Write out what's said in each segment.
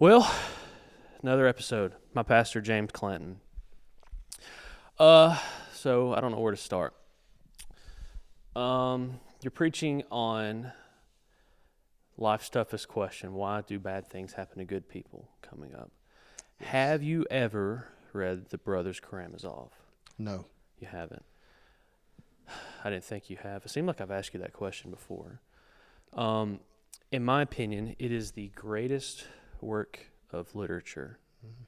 Well, another episode. My pastor, James Clanton. So I don't know where to start. You're preaching on life's toughest question: why do bad things happen to good people? Coming up. Yes. Have you ever read The Brothers Karamazov? No. You haven't. I didn't think you have. It seemed like I've asked you that question before. In my opinion, it is the greatest work of literature. Mm-hmm.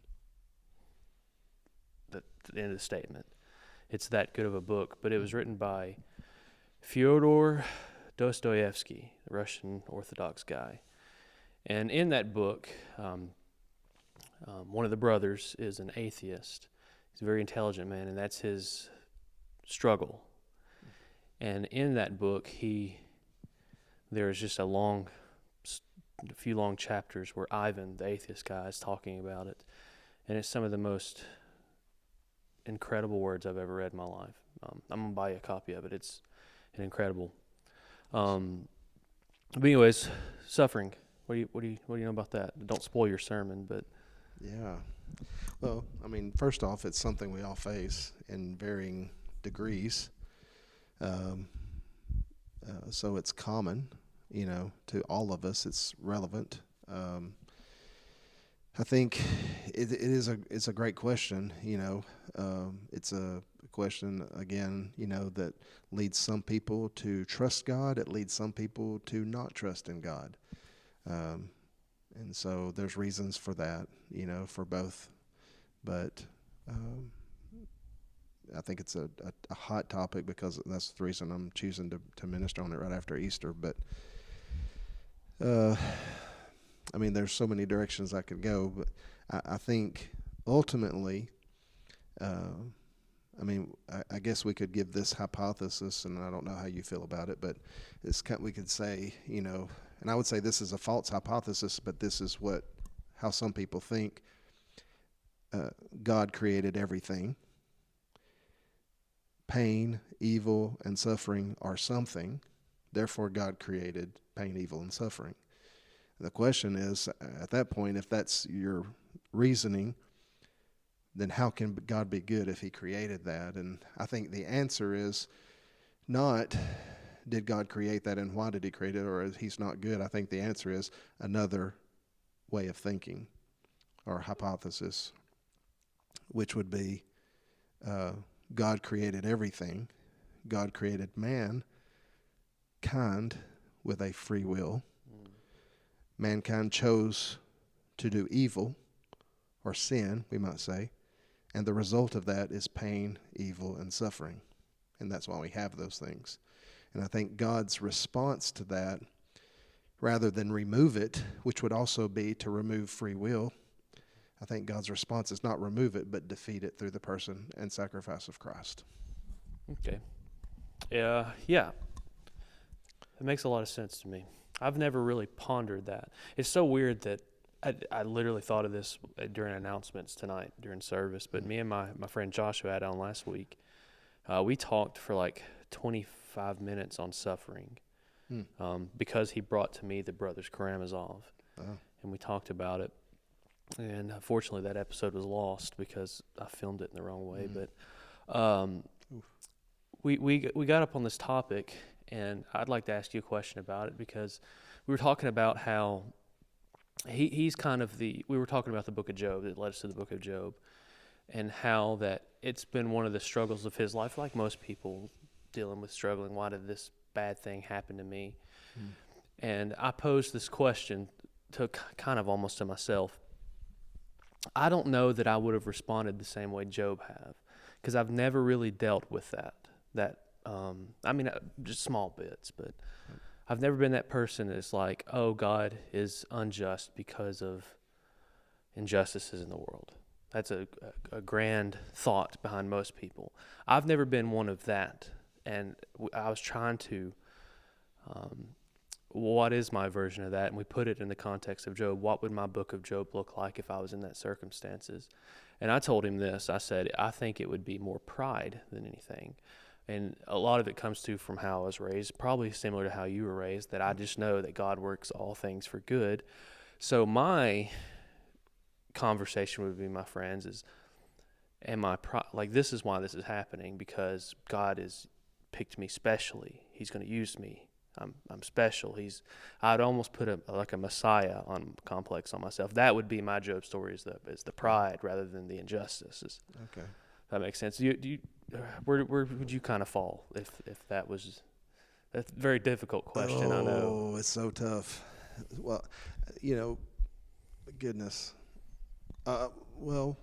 The end of the statement. It's that good of a book, but it was written by Fyodor Dostoevsky, the Russian Orthodox guy. And in that book, one of the brothers is an atheist. He's a very intelligent man, and that's his struggle. And in that book, there is just a few long chapters where Ivan, the atheist guy, is talking about it. And it's some of the most incredible words I've ever read in my life. I'm going to buy you a copy of it. It's incredible. But anyways, suffering. What do you know about that? Don't spoil your sermon, but Yeah. Well, I mean, first off, it's something we all face in varying degrees. So it's common, to all of us. It's relevant. I think it's a great question. It's a question again, that leads some people to trust God. It leads some people to not trust in God. And so there's reasons for that, for both. But I think it's a hot topic because that's the reason I'm choosing to minister on it right after Easter. But I mean, there's so many directions I could go, but I think ultimately, I guess we could give this hypothesis, and I don't know how you feel about it, but we could say, and I would say this is a false hypothesis, but this is how some people think. God created everything. Pain, evil, and suffering are something. Therefore, God created pain, evil, and suffering. The question is, at that point, if that's your reasoning, then how can God be good if he created that? And I think the answer is not, did God create that and why did he create it, or he's not good. I think the answer is another way of thinking or hypothesis, which would be God created everything. God created mankind with a free will. Mankind chose to do evil, or sin, we might say, and the result of that is pain, evil, and suffering. And that's why we have those things. And I think God's response to that, rather than remove it, which would also be to remove free will, I think God's response is not remove it, but defeat it through the person and sacrifice of Christ. okay. Yeah. It makes a lot of sense to me. I've never really pondered that. It's so weird that I literally thought of this during announcements tonight during service, but me and my friend Joshua had on last week. We talked for like 25 minutes on suffering because he brought to me the Brothers Karamazov, and we talked about it. And unfortunately, that episode was lost because I filmed it in the wrong way. But we got up on this topic, and I'd like to ask you a question about it because we were talking about how he's kind of we were talking about the book of Job that led us to the book of Job, and how that it's been one of the struggles of his life, like most people dealing with struggling. Why did this bad thing happen to me? And I posed this question to kind of almost to myself. I don't know that I would have responded the same way Job have, because I've never really dealt with that. Just small bits, but I've never been that person that's like, oh, God is unjust because of injustices in the world. That's a grand thought behind most people. I've never been one of that, and I was trying to, what is my version of that? And we put it in the context of Job. What would my book of Job look like if I was in that circumstances? And I told him this. I said, I think it would be more pride than anything. And a lot of it comes from how I was raised, probably similar to how you were raised, that I just know that God works all things for good. So my conversation would be my friends is, this is why this is happening, because God has picked me specially. He's going to use me. I'm special. I'd almost put a Messiah on complex on myself. That would be my Job story, is the pride rather than the injustice. Okay. That makes sense. Where would you kind of fall if that was? That's a very difficult question. I know. Oh, it's so tough. Well, goodness. Well,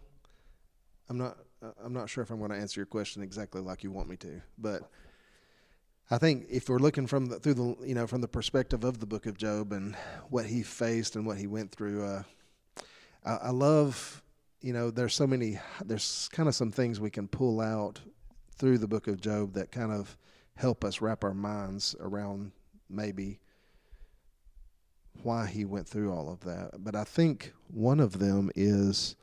I'm not sure if I'm going to answer your question exactly like you want me to, but I think if we're looking from the perspective of the book of Job and what he faced and what he went through, I love, there's kind of some things we can pull out through the book of Job that kind of help us wrap our minds around maybe why he went through all of that. But I think one of them is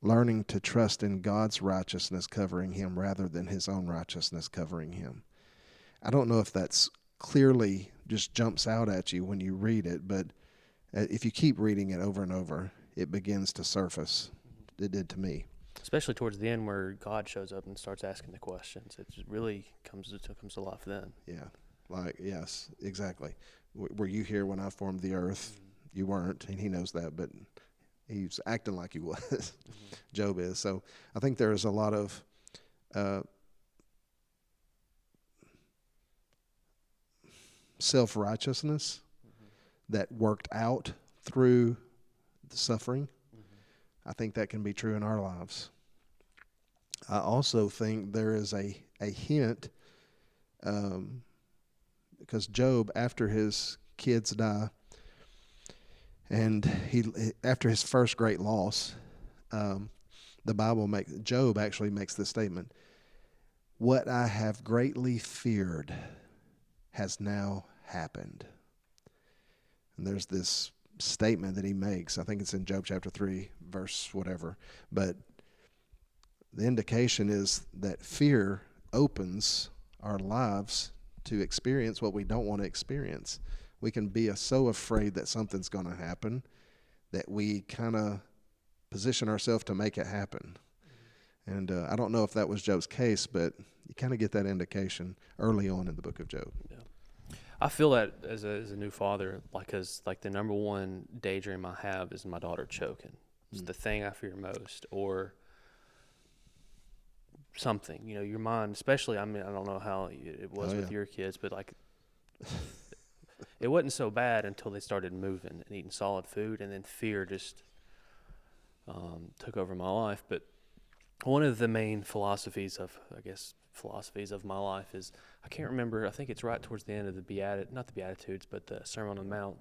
learning to trust in God's righteousness covering him rather than his own righteousness covering him. I don't know if that's clearly just jumps out at you when you read it, but if you keep reading it over and over, it begins to surface. It did to me. Especially towards the end where God shows up and starts asking the questions. It just really comes to life then. Yeah, yes, exactly. Were you here when I formed the earth? Mm-hmm. You weren't, and he knows that, but he's acting like he was. Mm-hmm. Job is. So I think there is a lot of self-righteousness that worked out through the suffering. I think that can be true in our lives. I also think there is a hint, because Job, after his kids die, and after his first great loss, Job actually makes this statement: "What I have greatly feared has now happened." And there's this statement that he makes. I think it's in Job chapter 3, verse whatever. But the indication is that fear opens our lives to experience what we don't want to experience. We can be so afraid that something's going to happen that we kind of position ourselves to make it happen. And I don't know if that was Job's case, but you kind of get that indication early on in the book of Job. Yeah. I feel that as a new father, because the number one daydream I have is my daughter choking. It's the thing I fear most, or something. Your mind, especially. I don't know how it was with your kids, but it wasn't so bad until they started moving and eating solid food, and then fear just took over my life. But one of the main philosophies of my life is, I can't remember, I think it's right towards the end of not the Beatitudes, but the Sermon on the Mount.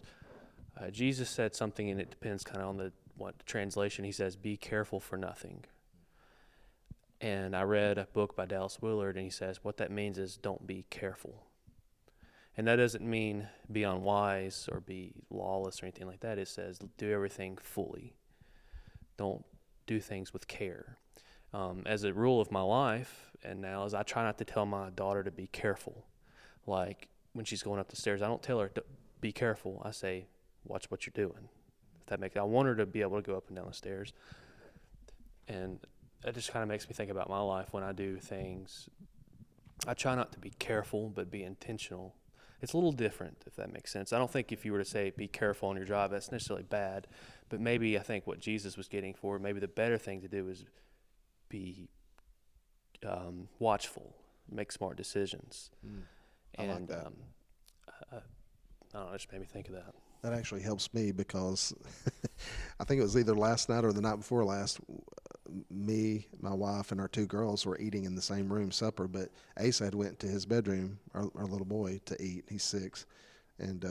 Jesus said something, and it depends kind of on what translation. He says, "Be careful for nothing." And I read a book by Dallas Willard, and he says what that means is don't be careful. And that doesn't mean be unwise or be lawless or anything like that. It says do everything fully. Don't do things with care. As a rule of my life, and now, as I try not to tell my daughter to be careful. Like when she's going up the stairs, I don't tell her to be careful. I say, watch what you're doing. If that makes, I want her to be able to go up and down the stairs. And it just kind of makes me think about my life when I do things. I try not to be careful, but be intentional. It's a little different, if that makes sense. I don't think if you were to say be careful on your job, that's necessarily bad. But maybe I think what Jesus was getting for, maybe the better thing to do is be watchful, make smart decisions. I like that. I don't know, it just made me think of that. That actually helps me because I think it was either last night or the night before last, me, my wife, and our two girls were eating in the same room supper, but Asa had went to his bedroom, our little boy, to eat. He's 6. And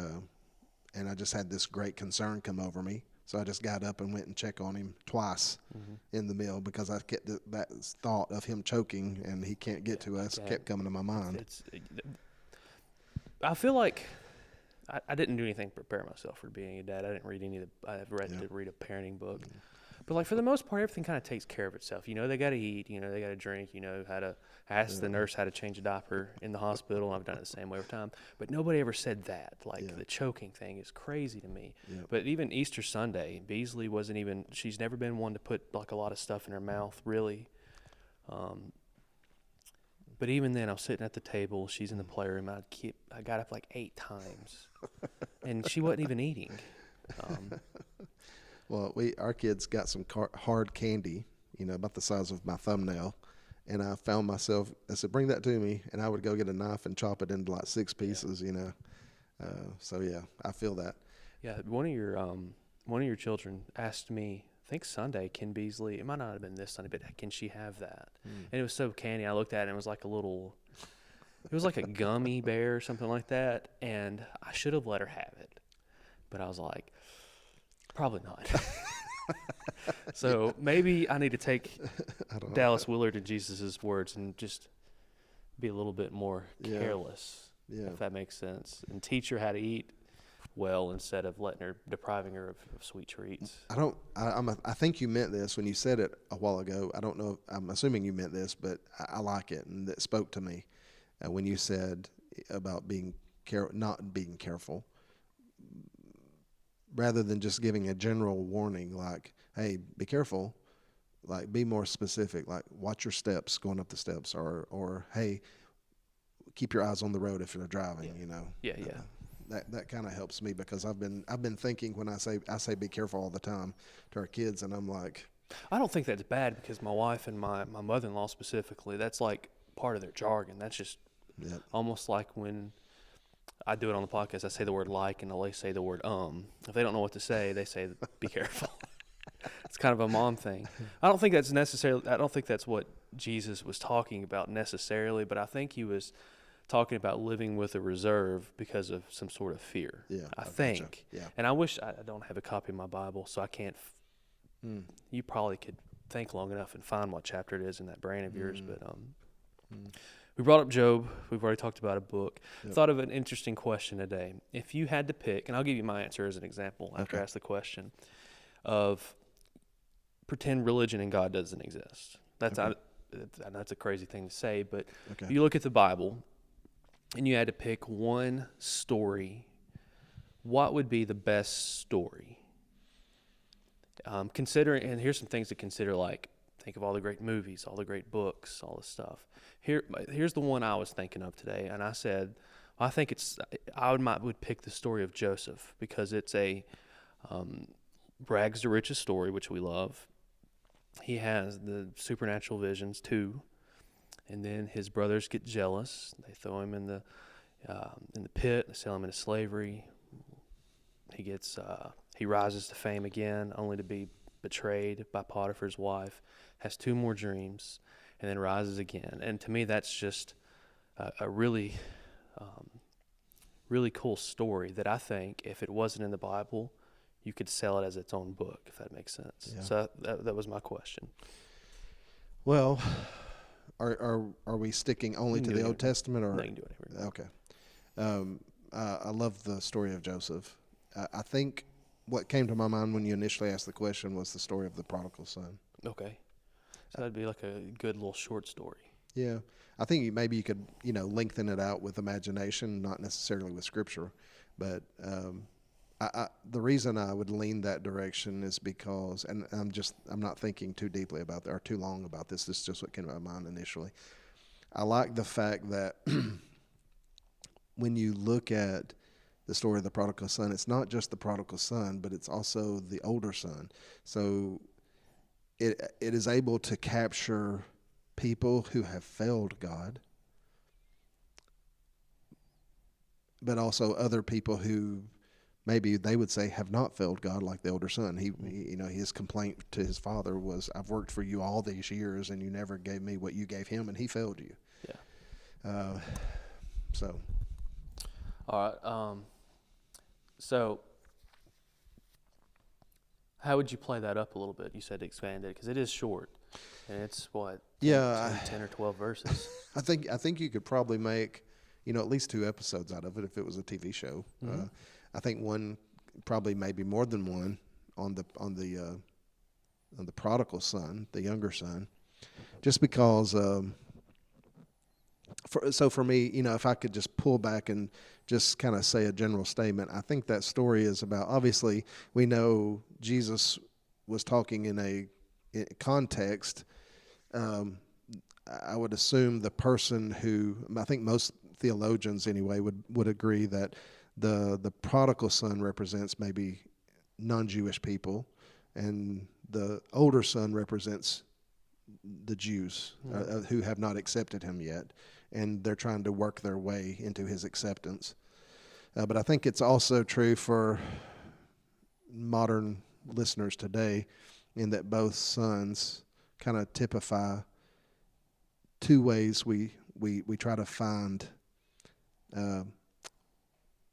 I just had this great concern come over me. So I just got up and went and checked on him twice in the meal because I kept that thought of him choking and he can't get to us kept coming to my mind. I feel like I didn't do anything to prepare myself for being a dad. I didn't read to read a parenting book. But like for the most part, everything kind of takes care of itself. You know, they got to eat. You know, they got to drink. You know, how to ask the nurse how to change a diaper in the hospital. I've done it the same way every time. But nobody ever said that. Like the choking thing is crazy to me. But even Easter Sunday, Beasley wasn't even. She's never been one to put like a lot of stuff in her mouth, really. But even then, I was sitting at the table. She's in the playroom. I got up like 8 times, and she wasn't even eating. Well, our kids got some hard candy, you know, about the size of my thumbnail, and I found myself. I said, "Bring that to me," and I would go get a knife and chop it into like 6 pieces, you know. So yeah, I feel that. Yeah, one of your children asked me, I think Sunday, can Beasley, it might not have been this Sunday, but can she have that? And it was so candy. I looked at it and it was like a gummy bear or something like that. And I should have let her have it. But I was like, probably not. So maybe I need to take Dallas Willard and Jesus' words and just be a little bit more careless, if that makes sense, and teach her how to eat well instead of depriving her of sweet treats. I think you meant this when you said it a while ago. I don't know. I'm assuming you meant this, but I like it, and it spoke to me when you said about not being careful, rather than just giving a general warning like, "Hey, be careful." Like, be more specific. Like, watch your steps going up the steps, or hey, keep your eyes on the road if you're driving. You know. Yeah. That kind of helps me, because I've been thinking when I say be careful all the time to our kids, and I'm like, I don't think that's bad, because my wife and my mother-in-law specifically, that's like part of their jargon. That's just almost like when I do it on the podcast, I say the word like, and they say the word If they don't know what to say, they say be careful. It's kind of a mom thing. I don't think that's what Jesus was talking about necessarily, but I think he was talking about living with a reserve because of some sort of fear. Yeah, I think. Gotcha. Yeah. And I wish I don't have a copy of my Bible, so I can't. You probably could think long enough and find what chapter it is in that brain of yours. But we brought up Job. We've already talked about a book. Thought of an interesting question today. If you had to pick, and I'll give you my answer as an example after I ask the question, of pretend religion and God doesn't exist. That's a crazy thing to say, but if you look at the Bible and you had to pick one story, what would be the best story? Considering, and here's some things to consider, like think of all the great movies, all the great books, all this stuff. Here's the one I was thinking of today, and I said, I would pick the story of Joseph, because it's a rags to riches story, which we love. He has the supernatural visions too. And then his brothers get jealous. They throw him in the pit. They sell him into slavery. He rises to fame again, only to be betrayed by Potiphar's wife. Has 2 more dreams, and then rises again. And to me, that's just a really, really cool story that I think, if it wasn't in the Bible, you could sell it as its own book, if that makes sense. Yeah. So that was my question. Well, are we sticking only to the Old Testament, or? No, you can do whatever. Okay. I love the story of Joseph. I think what came to my mind when you initially asked the question was the story of the prodigal son. Okay. So that'd be like a good little short story. Yeah. I think maybe you could, lengthen it out with imagination, not necessarily with scripture. But the reason I would lean that direction is because, and I'm not thinking too deeply about that or too long about this. This is just what came to my mind initially. I like the fact that when you look at the story of the prodigal son, it's not just the prodigal son, but it's also the older son. So it is able to capture people who have failed God, but also other people who maybe they would say have not failed God, like the older son. His complaint to his father was, "I've worked for you all these years, and you never gave me what you gave him," and he failed you. Yeah. So. All right. So, how would you play that up a little bit? You said expand it, because it is short, and it's what? 10 or 12 verses. I think you could probably make, at least 2 episodes out of it if it was a TV show. I think one, probably maybe more than one, on the the prodigal son, the younger son, just because. For me, if I could just pull back and just kind of say a general statement, I think that story is about. Obviously, we know Jesus was talking in a context. I would assume the person who, I think most theologians anyway would agree that the prodigal son represents maybe non-Jewish people, and the older son represents the Jews who have not accepted him yet, and they're trying to work their way into his acceptance. But I think it's also true for modern listeners today, in that both sons kind of typify two ways we try to find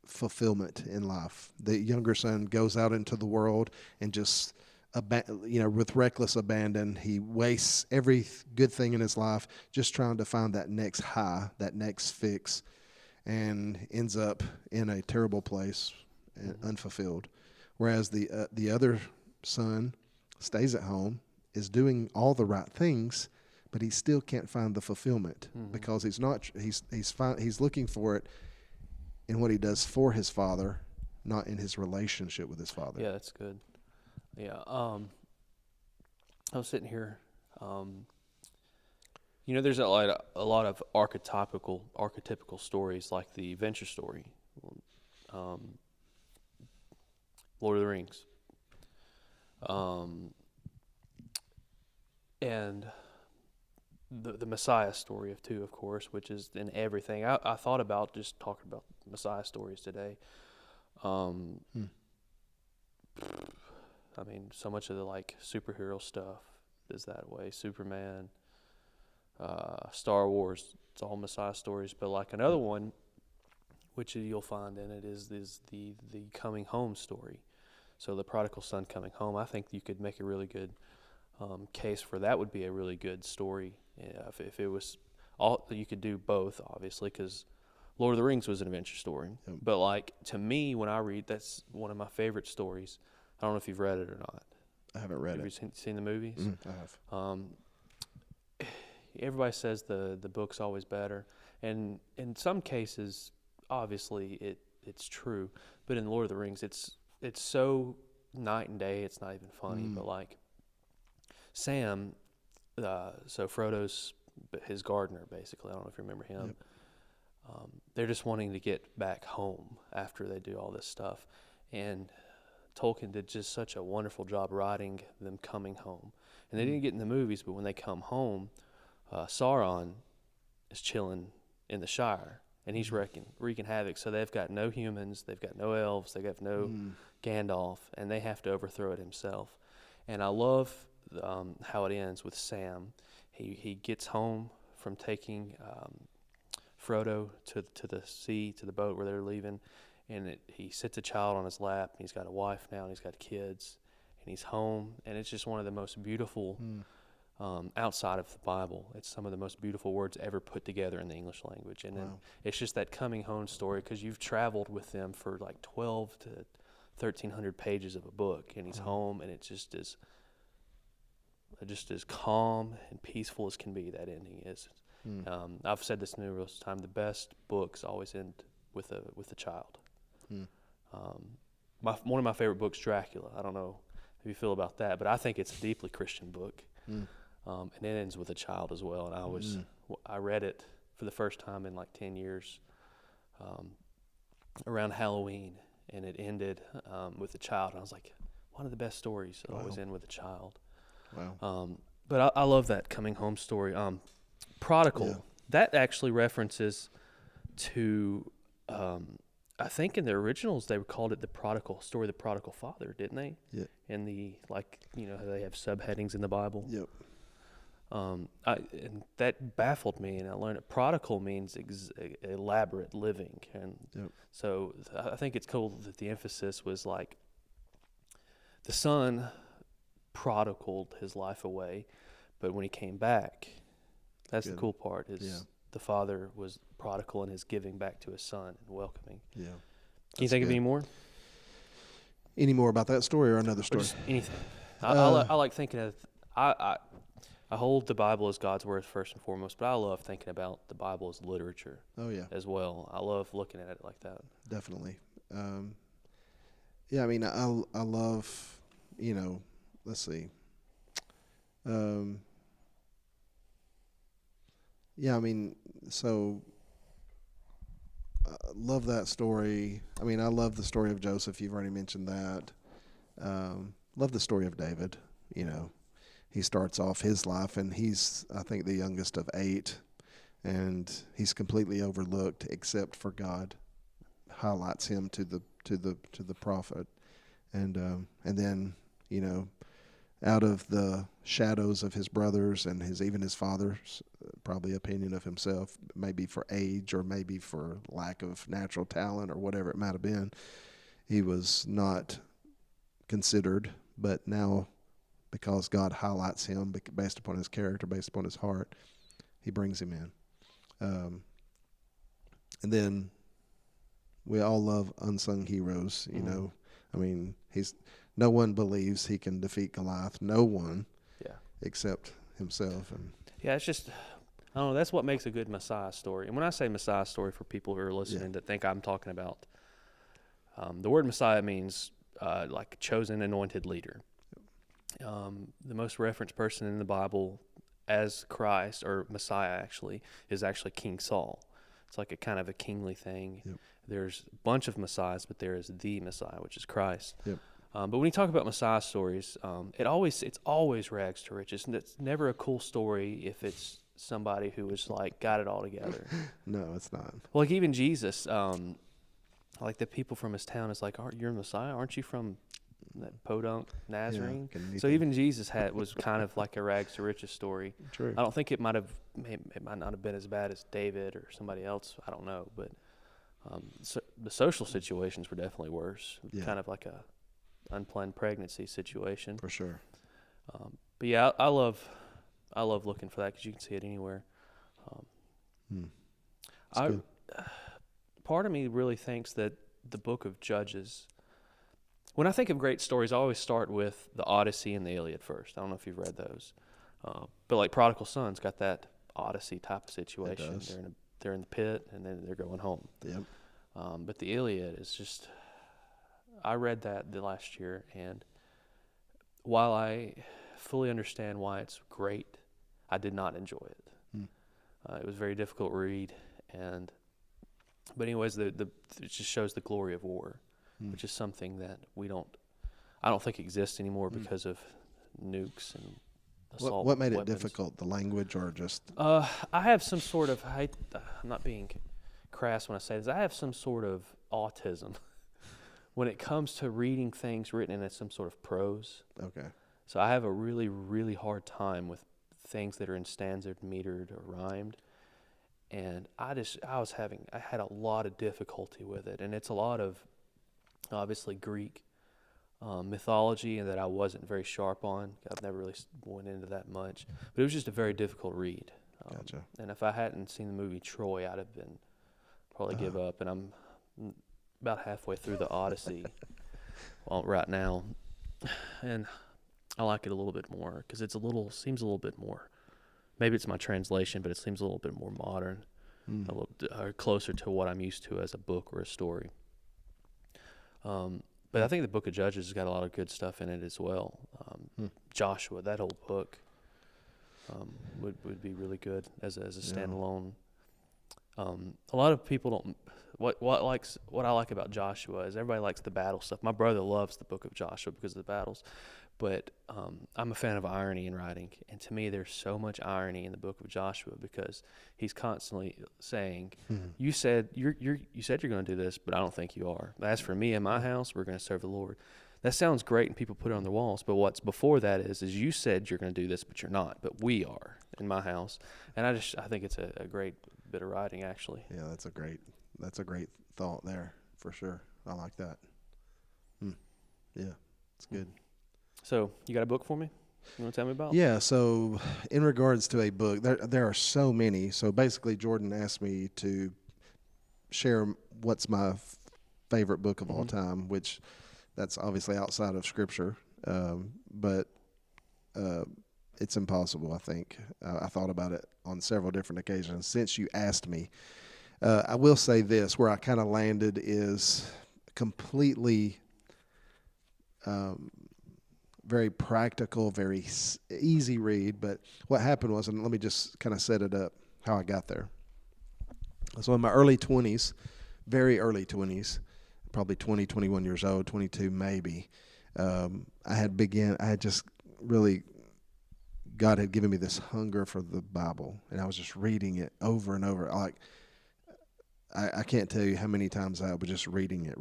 fulfillment in life. The younger son goes out into the world and just with reckless abandon, he wastes every good thing in his life just trying to find that next high, that next fix, and ends up in a terrible place, unfulfilled. Whereas the other son stays at home, is doing all the right things, but he still can't find the fulfillment because he's looking for it in what he does for his father, not in his relationship with his father. Yeah, that's good. Yeah, I was sitting here. There's a lot of archetypical stories, like the adventure story, Lord of the Rings, and the Messiah story of course, which is in everything. I thought about just talking about Messiah stories today. I mean, so much of the superhero stuff is that way. Superman, Star Wars, it's all Messiah stories. But another one, which you'll find in it, is the coming home story. So the prodigal son coming home. I think you could make a really good case for that. Would be a really good story if it was all. You could do both, obviously, because Lord of the Rings was an adventure story. Yep. But to me, when I read, that's one of my favorite stories. I don't know if you've read it or not. I haven't read it. Have you seen the movies? I have. Everybody says the book's always better, and in some cases, obviously it's true. But in Lord of the Rings, it's so night and day. It's not even funny. But Sam, so Frodo's his gardener, basically. I don't know if you remember him. Yep. They're just wanting to get back home after they do all this stuff, and Tolkien did just such a wonderful job writing them coming home. And they didn't get in the movies, but when they come home, Sauron is chilling in the Shire, and he's wreaking havoc. So they've got no humans, they've got no elves, they've got no Gandalf, and they have to overthrow it himself. And I love how it ends with Sam. He gets home from taking Frodo to the sea, to the boat where they're leaving, and he sits a child on his lap, and he's got a wife now, and he's got kids, and he's home, and it's just one of the most beautiful, outside of the Bible, it's some of the most beautiful words ever put together in the English language. And then it's just that coming home story, because you've traveled with them for 12 to 1,300 pages of a book, and he's home, and it just is as calm and peaceful as can be. That ending is. I've said this numerous times. The best books always end with a child. One of my favorite books, Dracula. I don't know how you feel about that, but I think it's a deeply Christian book, and it ends with a child as well. And I read it for the first time in 10 years, around Halloween, and it ended with a child. And I was like, one of the best stories always end with a child. Wow. But I love that coming home story. Prodigal, that actually references to, I think in the originals they called it the prodigal story, the prodigal father, didn't they? Yeah. And they have subheadings in the Bible. Yep. And that baffled me, and I learned that prodigal means elaborate living, and so I think it's cool that the emphasis was the son prodigaled his life away, but when he came back, that's the cool part, is the father was prodigal in his giving back to his son and welcoming. Yeah. Can you think of any more? Any more about that story or another story? Or just anything. I like thinking of I hold the Bible as God's word first and foremost, but I love thinking about the Bible as literature Oh yeah, as well. I love looking at it like that. definitely. Yeah, I mean, I love, let's see. Um, yeah, I mean, so love that story. I mean, I love the story of Joseph. You've already mentioned that. Love the story of David. He starts off his life, and he's, I think, the youngest of 8, and he's completely overlooked, except for God highlights him to the prophet, and then out of the shadows of his brothers and even his father's probably opinion of himself, maybe for age or maybe for lack of natural talent or whatever it might have been, he was not considered. But now, because God highlights him based upon his character, based upon his heart, he brings him in. And then we all love unsung heroes. I mean, no one believes he can defeat Goliath. No one, Yeah. except himself. And Yeah, it's just, I don't know, that's what makes a good Messiah story. And when I say Messiah story, for people who are listening that think I'm talking about, the word Messiah means like chosen, anointed leader. The most referenced person in the Bible as Christ, or Messiah actually, is actually King Saul. It's like a kind of a kingly thing. Yep. There's a bunch of Messiahs, but there is the Messiah, which is Christ. Yep. But when you talk about Messiah stories, it's always rags to riches. And it's never a cool story if it's somebody who was like got it all together. No, it's not. Well, like even Jesus, like the people from his town is like, you're a Messiah? Aren't you from that podunk Nazarene? Yeah, so even Jesus was kind of like a rags to riches story. True. I don't think it might not have been as bad as David or somebody else. I don't know, but so the social situations were definitely worse. Yeah. Kind of like a unplanned pregnancy situation. For sure. But yeah, I love looking for that because you can see it anywhere. Good. Part of me really thinks that the book of Judges, when I think of great stories, I always start with the Odyssey and the Iliad first. I don't know if you've read those. But like Prodigal Son's got that Odyssey type of situation. It does. They're in the pit and then they're going home. Yep. But the Iliad is just, I read that the last year, and while I fully understand why it's great, I did not enjoy it. It was a very difficult read, but anyways, it just shows the glory of war, which is something that I don't think exists anymore because of nukes and assault. What made weapons. it difficult? The language, or just? I have some sort of, I'm not being crass when I say this, I have some sort of autism when it comes to reading things written in some sort of prose. Okay. So I have a really, really hard time with things that are in stanzas, metered, or rhymed. And I had a lot of difficulty with it. And it's a lot of, obviously, Greek mythology, and that I wasn't very sharp on. I've never really went into that much. But it was just a very difficult read. Gotcha. And if I hadn't seen the movie Troy, I'd have probably give up. And I'm about halfway through the Odyssey right now. And I like it a little bit more because seems a little bit more, maybe it's my translation, but it seems a little bit more modern, a little closer to what I'm used to as a book or a story. But I think the Book of Judges has got a lot of good stuff in it as well. Joshua, that whole book would be really good as a standalone. A lot of people don't. What I like about Joshua is everybody likes the battle stuff. My brother loves the Book of Joshua because of the battles, but I'm a fan of irony in writing, and to me, there's so much irony in the Book of Joshua because he's constantly saying, "You said you're going to do this, but I don't think you are. As for me and my house, we're going to serve the Lord." That sounds great, and people put it on their walls. But what's before that is you said you're going to do this, but you're not. But we are in my house, and I think it's a great bit of writing, actually. Yeah, that's a great thought there for sure. I like that. Yeah, it's good. So you got a book for me? You want to tell me about? Yeah. So in regards to a book, there are so many. So basically, Jordan asked me to share what's my favorite book of all time, which that's obviously outside of Scripture. but it's impossible, I think. I thought about it on several different occasions since you asked me. I will say this, where I kind of landed is completely very practical, very easy read. But what happened was, and let me just kind of set it up how I got there. So in my early 20s, very early 20s, probably 20, 21 years old, 22 maybe, I had just really, God had given me this hunger for the Bible, and I was just reading it over and over. Like, I can't tell you how many times I was just reading it.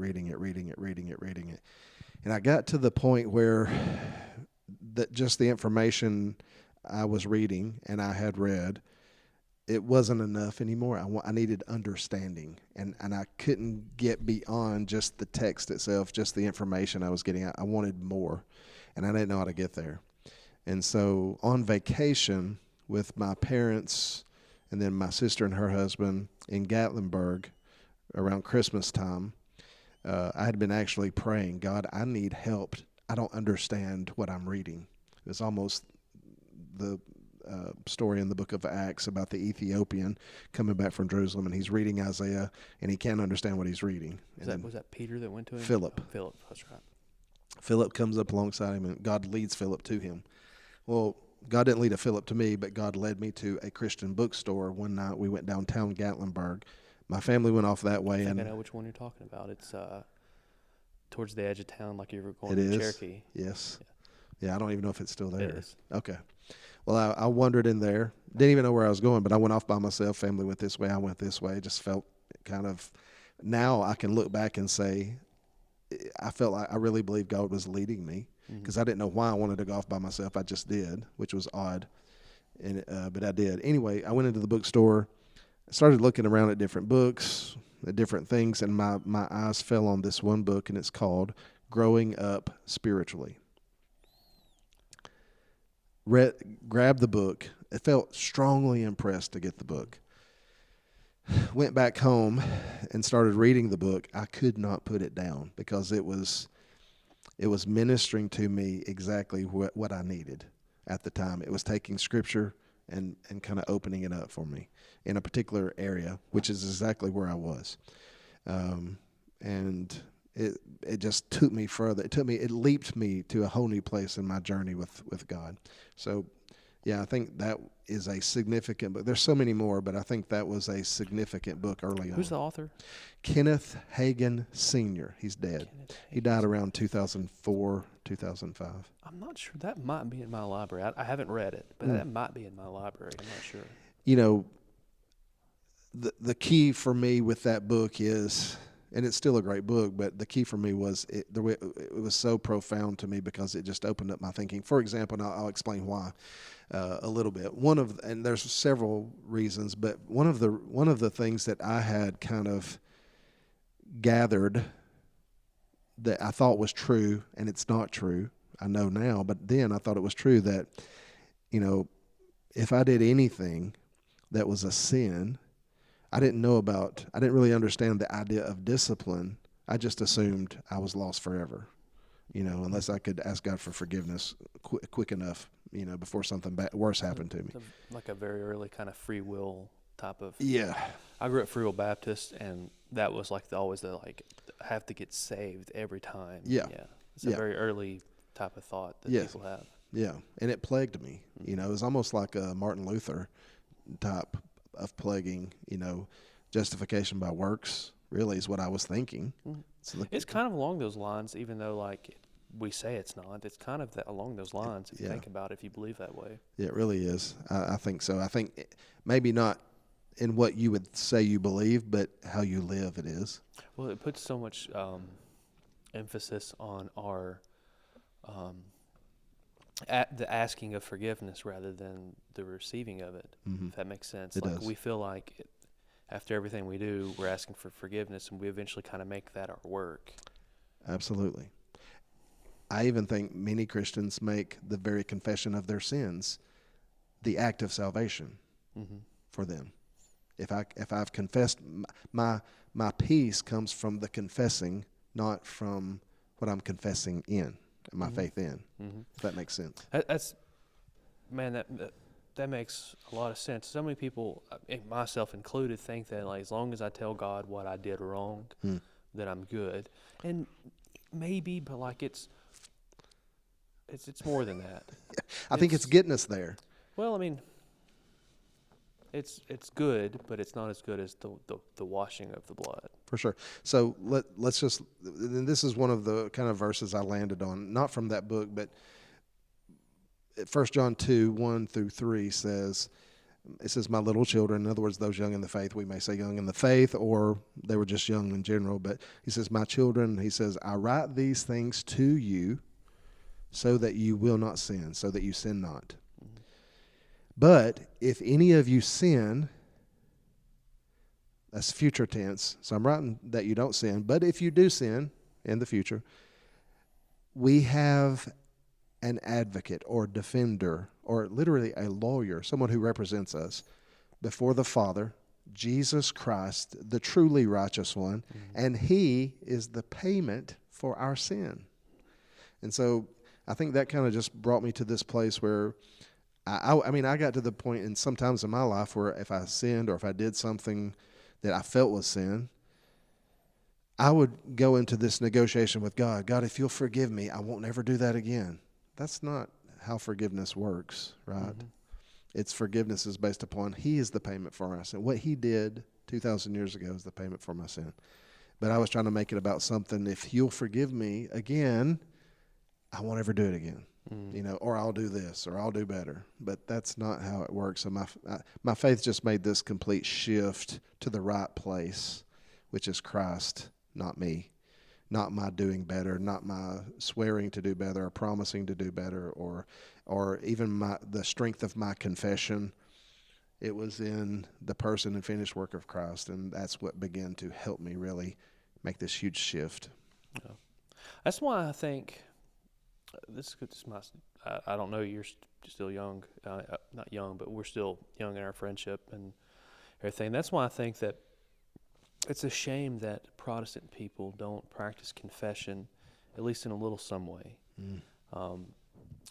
And I got to the point where that just the information I was reading and I had read, it wasn't enough anymore. I needed understanding, and I couldn't get beyond just the text itself, just the information I was getting. I wanted more, and I didn't know how to get there. And so on vacation with my parents and then my sister and her husband in Gatlinburg around Christmas time, I had been actually praying, God, I need help. I don't understand what I'm reading. It's almost the story in the book of Acts about the Ethiopian coming back from Jerusalem, and he's reading Isaiah, and he can't understand what he's reading. Was that Peter that went to him? Philip. Oh, Philip, that's right. Philip comes up alongside him, and God leads Philip to him. Well, God didn't lead a Philip to me, but God led me to a Christian bookstore. One night we went downtown Gatlinburg. My family went off that way. I and know which one you're talking about. It's towards the edge of town, like you were going it to is? Cherokee. Yes. Yeah, I don't even know if it's still there. It is. Okay. Well, I wandered in there. Didn't even know where I was going, but I went off by myself. Family went this way. I went this way. Just felt kind of, now I can look back and say, I felt like I really believe God was leading me, because I didn't know why I wanted to go off by myself. I just did, which was odd, but I did. Anyway, I went into the bookstore, started looking around at different books, at different things, and my eyes fell on this one book, and it's called Growing Up Spiritually. Grabbed the book. I felt strongly impressed to get the book. Went back home and started reading the book. I could not put it down because it was ministering to me exactly what I needed at the time. It was taking Scripture and kind of opening it up for me in a particular area, which is exactly where I was. And it just took me further. It leaped me to a whole new place in my journey with God. So, yeah, I think that is a significant book. There's so many more, but I think that was a significant book early on. Who's the author? Kenneth Hagin Sr. He's dead. He died around 2004, 2005. I'm not sure. That might be in my library. I haven't read it, but that might be in my library. I'm not sure. You know, the key for me with that book is, and it's still a great book, but the key for me was it was so profound to me because it just opened up my thinking. For example, and I'll explain why a little bit. And there's several reasons, but one of the things that I had kind of gathered that I thought was true, and it's not true, I know now, but then I thought it was true, that, you know, if I did anything that was a sin, I didn't really understand the idea of discipline. I just assumed I was lost forever, you know, unless I could ask God for forgiveness quick enough, you know, before something worse happened to me. Like a very early kind of free will type of. Yeah. I grew up Free Will Baptist, and that was like always have to get saved every time. Yeah. Yeah. It's a very early type of thought that people have. Yeah. And it plagued me. You know, it was almost like a Martin Luther type of plaguing, you know, justification by works really is what I was thinking. It's kind of along those lines, even though like we say it's not. It's kind of along those lines if you think about it, if you believe that way. Yeah, it really is. I think so. I think maybe not in what you would say you believe, but how you live it is. Well, it puts so much emphasis on our the asking of forgiveness rather than the receiving of it, if that makes sense. It does. We feel like after everything we do, we're asking for forgiveness, and we eventually kind of make that our work. Absolutely. I even think many Christians make the very confession of their sins the act of salvation for them. If I've confessed, my peace comes from the confessing, not from what I'm confessing in. my Mhm. faith in. Mhm. If that makes sense. That's man. That makes a lot of sense. So many people, myself included, think that like as long as I tell God what I did wrong, Hmm. that I'm good. And maybe, but like it's more than that. I think it's getting us there. Well, I mean, it's good, but it's not as good as the washing of the blood. For sure. So let's just, and this is one of the kind of verses I landed on, not from that book, but 1 John 2, 1 through 3 says, it says, my little children, in other words, those young in the faith, we may say young in the faith, or they were just young in general, but he says, my children, he says, I write these things to you so that you will not sin, so that you sin not. Mm-hmm. But if any of you sin, that's future tense, so I'm writing that you don't sin, but if you do sin in the future, we have an advocate or defender or literally a lawyer, someone who represents us before the Father, Jesus Christ, the truly righteous one, and he is the payment for our sin. And so I think that kind of just brought me to this place where I mean, I got to the point in sometimes in my life where if I sinned or if I did something that I felt was sin, I would go into this negotiation with God. God, if you'll forgive me, I won't ever do that again. That's not how forgiveness works, right? Mm-hmm. Its forgiveness is based upon he is the payment for our sin. What he did 2,000 years ago is the payment for my sin. But I was trying to make it about something. If you'll forgive me again, I won't ever do it again. Mm-hmm. Or I'll do this, or I'll do better. But that's not how it works. So my faith just made this complete shift to the right place, which is Christ, not me. Not my doing better, not my swearing to do better or promising to do better or even the strength of my confession. It was in the person and finished work of Christ, and that's what began to help me really make this huge shift. Yeah. That's why I think this is my. I don't know. You're still young, not young, but we're still young in our friendship and everything. That's why I think that it's a shame that Protestant people don't practice confession, at least in a little some way,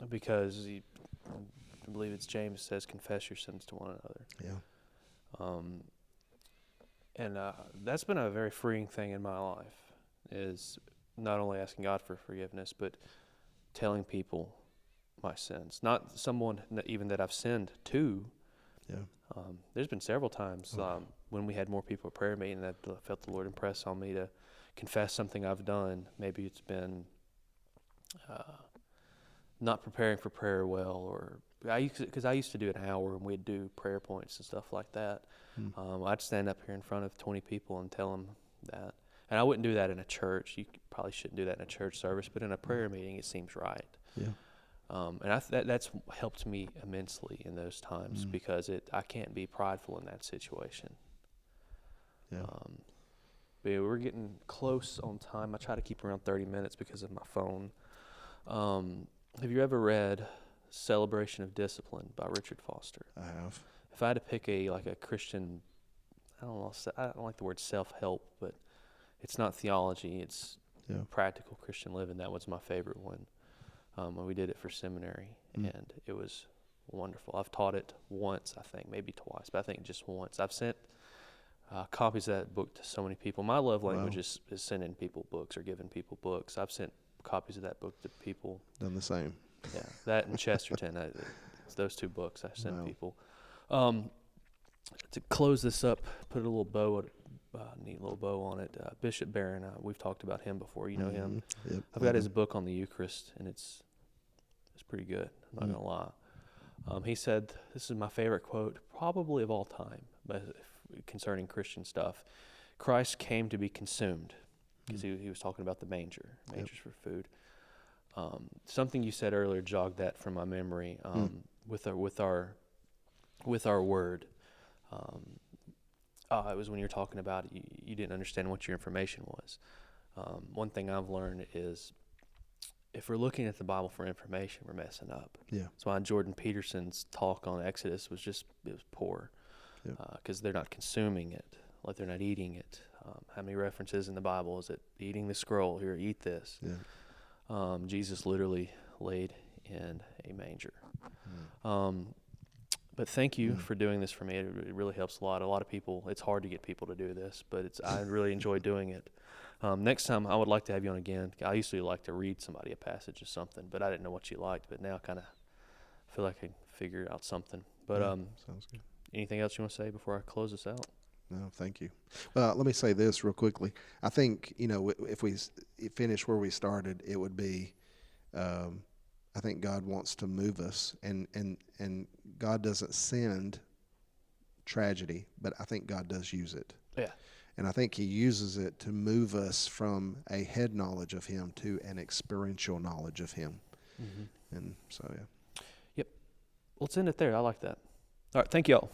because I believe it's James says, "Confess your sins to one another." Yeah. And that's been a very freeing thing in my life, is not only asking God for forgiveness, but telling people my sins. Not someone even that I've sinned to. Yeah. There's been several times when we had more people at prayer meeting that I felt the Lord impress on me to confess something I've done. Maybe it's been not preparing for prayer well, or because I used to do an hour and we'd do prayer points and stuff like that. I'd stand up here in front of 20 people and tell them that. And I wouldn't do that in a church. You probably shouldn't do that in a church service, but in a prayer meeting, it seems right. Yeah. And that's helped me immensely in those times because I can't be prideful in that situation. Yeah. But yeah, we're getting close on time. I try to keep around 30 minutes because of my phone. Have you ever read Celebration of Discipline by Richard Foster? I have. If I had to pick a Christian, I don't like the word self-help, but it's not theology. It's practical Christian living. That was my favorite one. When we did it for seminary, and it was wonderful. I've taught it once, I think, maybe twice, but I think just once. I've sent copies of that book to so many people. My love language is sending people books or giving people books. I've sent copies of that book to people. Done the same. Yeah, that and Chesterton. It's those two books I send people. To close this up, put a little bow, neat little bow on it. Bishop Barron, we've talked about him before. You know him. Yep. I've got his book on the Eucharist, and it's pretty good. I'm not gonna lie. He said, "This is my favorite quote, probably of all time, but concerning Christian stuff. Christ came to be consumed," because he was talking about the manger. Manger's for food. Something you said earlier jogged that from my memory. With our word. It was when you were talking about it, you didn't understand what your information was. One thing I've learned is if we're looking at the Bible for information, we're messing up. Yeah. That's why Jordan Peterson's talk on Exodus was poor, because they're not consuming it, like they're not eating it. How many references in the Bible is it eating the scroll? Here, eat this. Yeah. Jesus literally laid in a manger. But thank you for doing this for me. It really helps a lot. A lot of people, it's hard to get people to do this, but I really enjoy doing it. Next time, I would like to have you on again. I used to like to read somebody a passage or something, but I didn't know what you liked. But now I kind of feel like I can figure out something. But Sounds good. anything else you want to say before I close this out? No, thank you. Well, let me say this real quickly. I think, if we finish where we started, it would be, I think God wants to move us, and God doesn't send tragedy, but I think God does use it. Yeah. And I think he uses it to move us from a head knowledge of him to an experiential knowledge of him. Mm-hmm. And so, yeah. Yep. Let's end it there. I like that. All right. Thank you all.